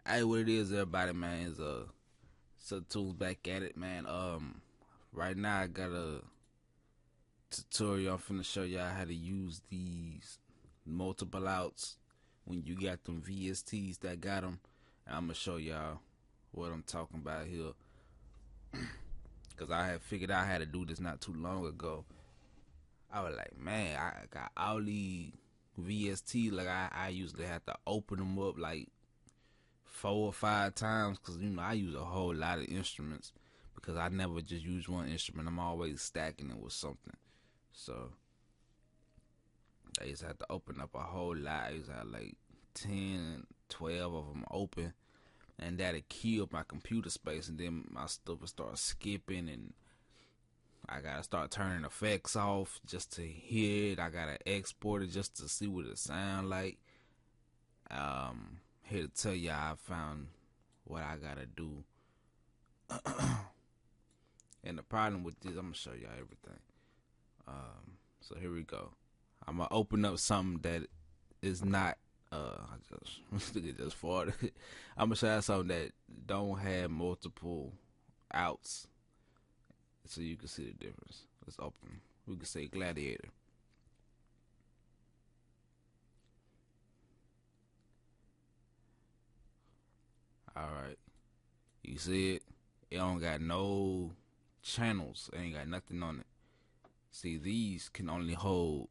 Hey, what it is, everybody, man, is Tunez back at it, man. Right now I got a tutorial. I'm finna show y'all how to use these multiple outs when you got them VSTs that got them. And I'm gonna show y'all what I'm talking about here, cause I had figured out how to do this not too long ago. I was like, man, I got all these VST. Like I usually have to open them up like 4 or 5 times, because I use a whole lot of instruments, because I never just use one instrument. I'm always stacking it with something. So I used to have to open up a whole lot. I used to have like 10 12 of them open, and that'd kill my computer space, and then my stuff would start skipping, and I gotta start turning effects off just to hear it. I gotta export it just to see what it sound like. Here to tell y'all I found what I gotta do. And the problem with this, I'm gonna show y'all everything. So here we go. I'm gonna open up something that is not. I just farted. I'm gonna show y'all something that don't have multiple outs, so you can see the difference. Let's open. We can say Gladiator. All right, you see it? It don't got no channels. It ain't got nothing on it. See, these can only hold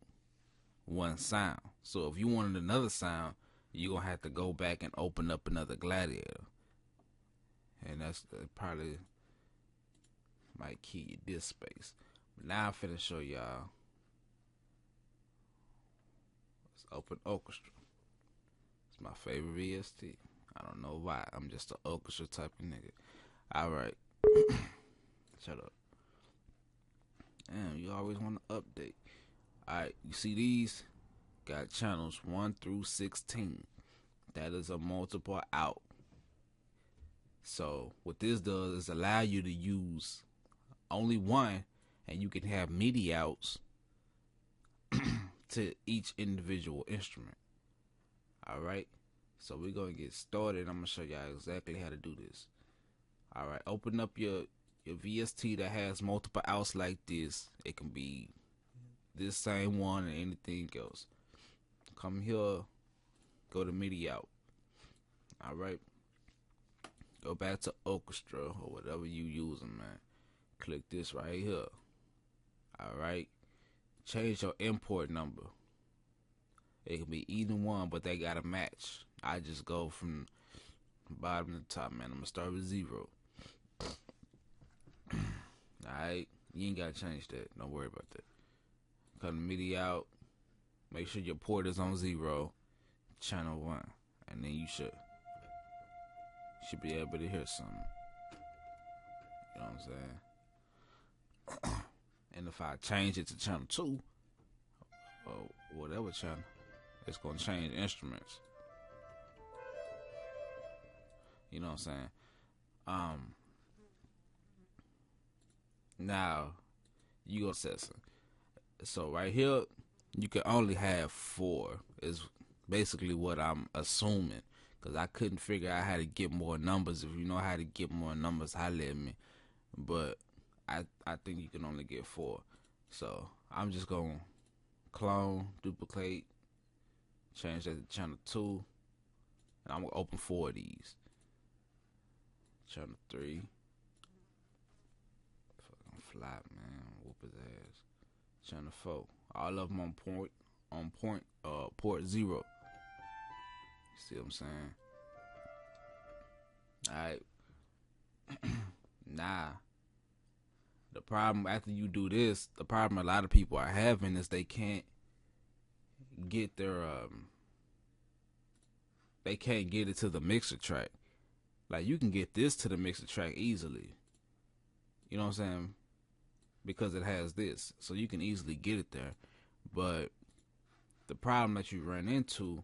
one sound. So if you wanted another sound, you're gonna have to go back and open up another Gladiator, and that's probably might kill your disk space. But now I'm finna show y'all. Let's open Orchestra. It's my favorite VST. I don't know why. I'm just an orchestra type of nigga. Alright. Shut up. Damn, you always want to update. Alright, you see these? Got channels 1 through 16. That is a multiple out. So what this does is allow you to use only one, and you can have midi outs to each individual instrument. Alright, so we're gonna get started. I'm gonna show y'all exactly how to do this. Alright, open up your VST that has multiple outs like this. It can be this same one or anything else. Come here, go to midi out. Alright, go back to orchestra or whatever you using, man. Click this right here. Alright, change your import number. It can be either one, but they gotta match. I just go from bottom to top, man. I'm gonna start with 0. Alright, you ain't gotta change that. Don't worry about that. Cut the MIDI out. Make sure your port is on 0, channel 1, and then you should be able to hear something. You know what I'm saying? And if I change it to channel 2 or whatever channel, it's gonna change instruments. You know what I'm saying? Now you go assessing. So right here, you can only have 4. Is basically what I'm assuming, because I couldn't figure out how to get more numbers. If you know how to get more numbers, holler at me. But I think you can only get 4. So I'm just gonna clone, duplicate, change that to channel 2, and I'm gonna open 4 of these. Channel 3. Fucking flop, man. Whoop his ass. Channel 4. All of them on port 0. See what I'm saying? Alright. Nah. The problem after you do this, the problem a lot of people are having is they can't get their they can't get it to the mixer track. Like, you can get this to the mixer track easily. You know what I'm saying? Because it has this. So you can easily get it there. But the problem that you run into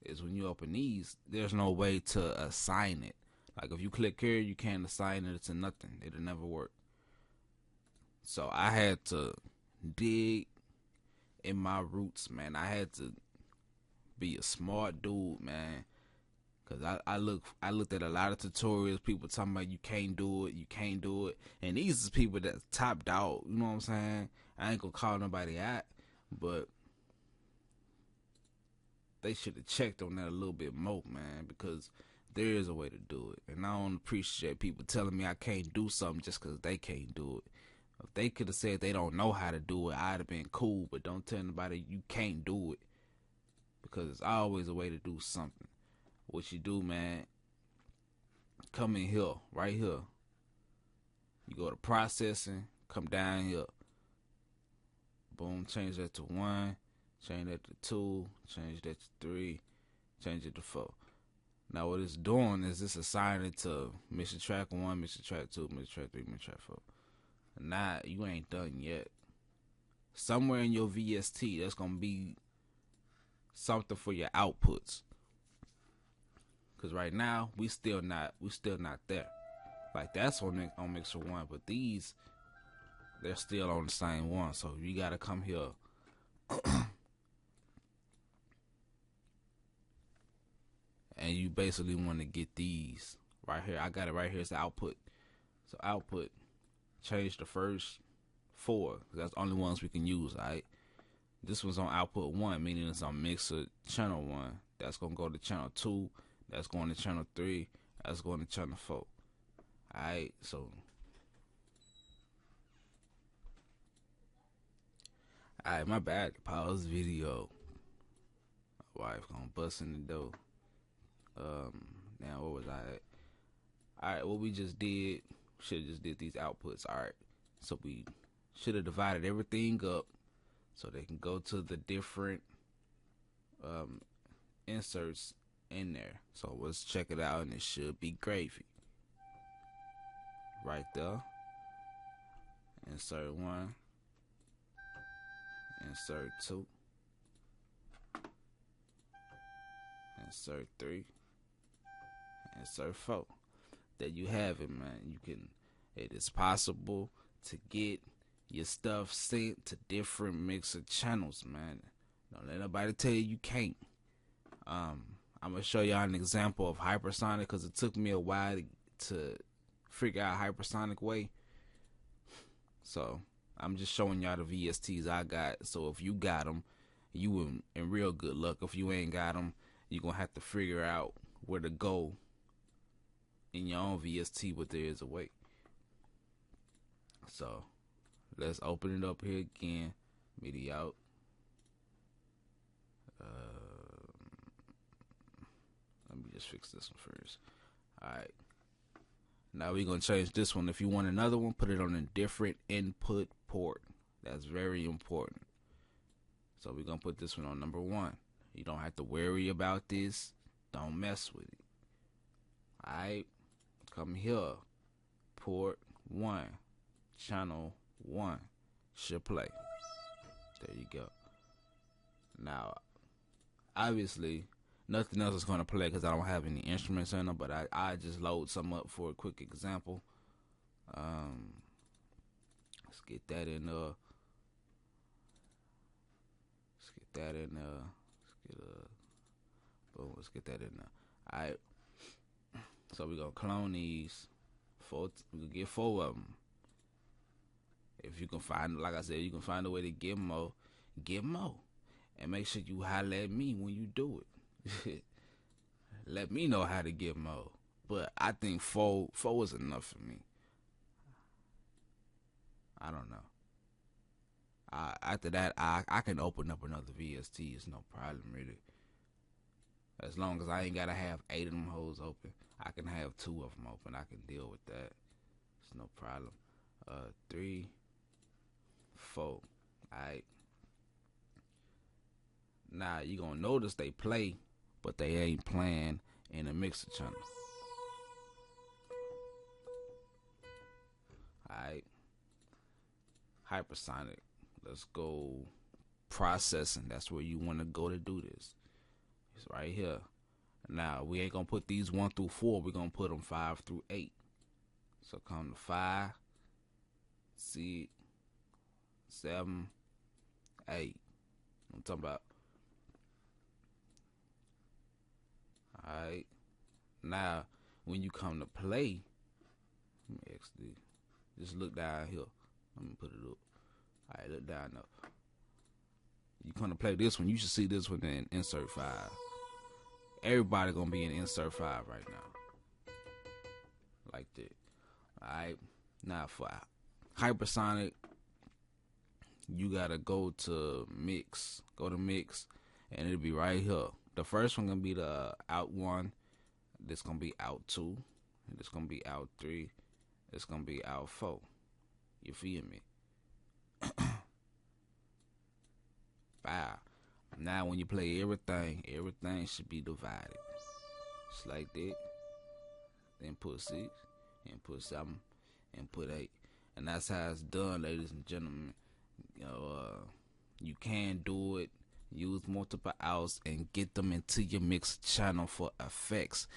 is when you open these, there's no way to assign it. Like, if you click here, you can't assign it to nothing. It'll never work. So I had to dig in my roots, man. I had to be a smart dude, man, Cause I looked at a lot of tutorials, people talking about you can't do it, and these is people that's top dog. You know what I'm saying? I ain't gonna call nobody out, but they should have checked on that a little bit more, man, because there is a way to do it. And I don't appreciate people telling me I can't do something just because they can't do it. If they could have said they don't know how to do it, I'd have been cool, but don't tell anybody you can't do it, because it's always a way to do something. What you do, man, come in here, right here. You go to processing, come down here. Boom, change that to 1, change that to 2, change that to 3, change it to 4. Now what it's doing is it's assigning it to mission track 1, mission track 2, mission track 3, mission track 4. Nah, you ain't done yet. Somewhere in your VST, that's gonna be something for your outputs. Cause right now we still not there. Like that's on mixer 1, but these, they're still on the same one. So you gotta come here. And you basically want to get these right here. I got it right here. It's the output. So output, change the first 4. That's the only ones we can use, alright? This one's on output 1, meaning it's on mixer channel 1. That's going to go to channel 2. That's going to channel 3. That's going to channel 4. Alright, so. Alright, my bad. Pause video. My wife gonna bust in the door. Now where was I at? Alright, what we just did, should have just did these outputs. Alright, so we should have divided everything up so they can go to the different inserts in there. So let's check it out, and it should be gravy right there. Insert 1, insert 2, insert 3, insert 4. There you have it, man. It is possible to get your stuff sent to different mixer channels, man. Don't let nobody tell you can't. I'm gonna show y'all an example of hypersonic, because it took me a while to figure out hypersonic way. So I'm just showing y'all the VSTs I got. So if you got them, you in real good luck. If you ain't got them, you're gonna have to figure out where to go in your own VST, but there is a way. So let's open it up here again. MIDI out. Let me just fix this one first. Alright. Now we're going to change this one. If you want another one, put it on a different input port. That's very important. So we're going to put this one on number 1. You don't have to worry about this. Don't mess with it. Alright. Come here. Port 1. Channel 1. Should play. There you go. Now, obviously, nothing else is going to play because I don't have any instruments in them, but I just load some up for a quick example. Let's get that in there. Boom, let's get that in there. Alright. So we're going to clone these. We can get 4 of them. If you can find, like I said, you can find a way to get more. Get more. And make sure you holler at me when you do it. Let me know how to get more. But I think 4 is enough for me. I don't know. After that, I can open up another VST. It's no problem, really. As long as I ain't got to have 8 of them hoes open. I can have 2 of them open. I can deal with that. It's no problem. 3, 4. Alright. Now, you're going to notice they play, but they ain't playing in a mixer channel. Alright. Hypersonic. Let's go processing. That's where you want to go to do this. It's right here. Now, we ain't going to put these 1 through 4. We're going to put them 5 through 8. So come to 5, 6, 7, 8. I'm talking about. Alright. Now, when you come to play, let me actually just look down here. Let me put it up. All right, look down up. You come to play this one, you should see this one in insert 5. Everybody gonna be in insert 5 right now, like that. All right. Now for hypersonic, you gotta go to mix, and it'll be right here. The first one gonna be the out 1. This gonna be out 2. And this gonna be out 3. It's gonna be out 4. You feel me? Wow. Now when you play everything should be divided. Just like that. Then put 6, and put 7, and put 8. And that's how it's done, ladies and gentlemen. You can do it. Use multiple outs and get them into your mix channel for effects.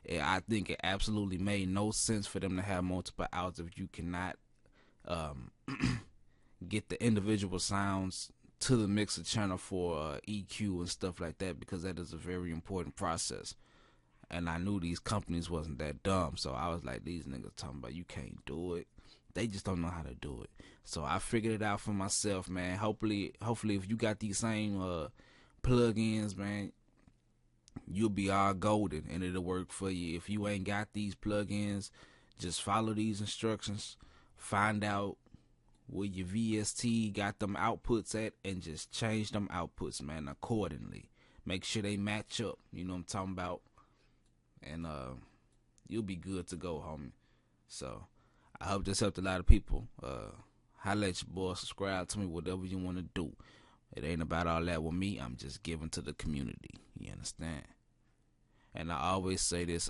I think it absolutely made no sense for them to have multiple outs if you cannot get the individual sounds to the mixer channel for EQ and stuff like that, because that is a very important process. And I knew these companies wasn't that dumb, so I was like, these niggas talking about you can't do it. They just don't know how to do it. So I figured it out for myself, man. Hopefully if you got these same plugins, man, you'll be all golden and it'll work for you. If you ain't got these plugins, just follow these instructions. Find out where your VST got them outputs at and just change them outputs, man, accordingly. Make sure they match up. You know what I'm talking about? And you'll be good to go, homie. So I hope this helped a lot of people. Holla at your boy, subscribe to me, whatever you want to do. It ain't about all that with me. I'm just giving to the community. You understand? And I always say this,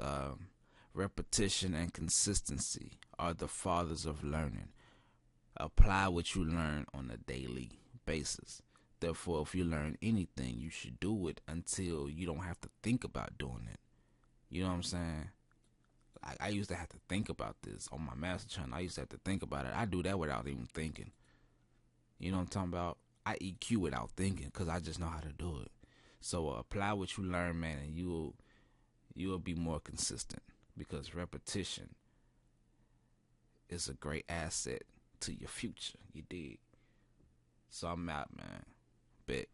repetition and consistency are the fathers of learning. Apply what you learn on a daily basis. Therefore, if you learn anything, you should do it until you don't have to think about doing it. You know what I'm saying? Like, I used to have to think about this on my master channel. I used to have to think about it. I do that without even thinking. You know what I'm talking about? I EQ without thinking because I just know how to do it. So apply what you learn, man, and you'll be more consistent, because repetition is a great asset to your future. You dig? So I'm out, man. Bet.